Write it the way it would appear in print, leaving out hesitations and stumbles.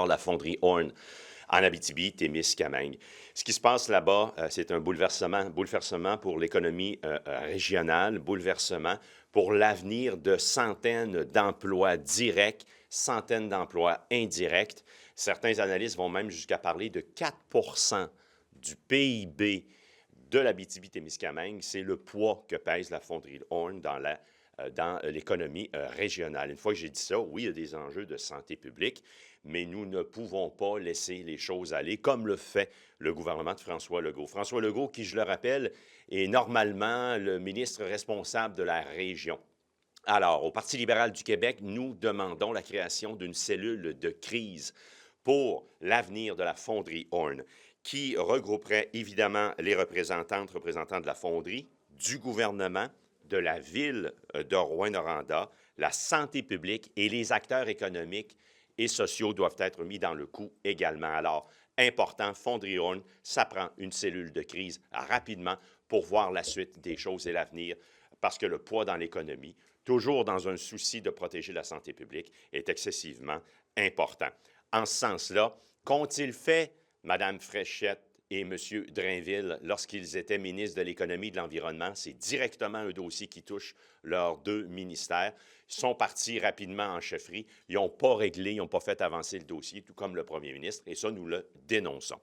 la fonderie Horn en Abitibi-Témiscamingue. Ce qui se passe là-bas, c'est un bouleversement pour l'économie régionale, bouleversement pour l'avenir de centaines d'emplois directs, centaines d'emplois indirects. Certains analystes vont même jusqu'à parler de 4 du PIB de l'Abitibi-Témiscamingue. C'est le poids que pèse la fonderie Horn dans l'économie régionale. Une fois que j'ai dit ça, oui, il y a des enjeux de santé publique, mais nous ne pouvons pas laisser les choses aller comme le fait le gouvernement de François Legault. François Legault, qui, je le rappelle, est normalement le ministre responsable de la région. Alors, au Parti libéral du Québec, nous demandons la création d'une cellule de crise pour l'avenir de la fonderie Horn, qui regrouperait évidemment les représentants de la fonderie, du gouvernement, de la ville de Rouyn-Noranda, la santé publique et les acteurs économiques et sociaux doivent être mis dans le coup également. Alors, important, Fonderie Horn, ça prend une cellule de crise rapidement pour voir la suite des choses et l'avenir, parce que le poids dans l'économie, toujours dans un souci de protéger la santé publique, est excessivement important. En ce sens-là, qu'ont-ils fait, Mme Fréchette et M. Drainville, lorsqu'ils étaient ministres de l'Économie et de l'Environnement? C'est directement un dossier qui touche leurs deux ministères. Ils sont partis rapidement en chefferie. Ils n'ont pas réglé, ils n'ont pas fait avancer le dossier, tout comme le premier ministre, et ça, nous le dénonçons.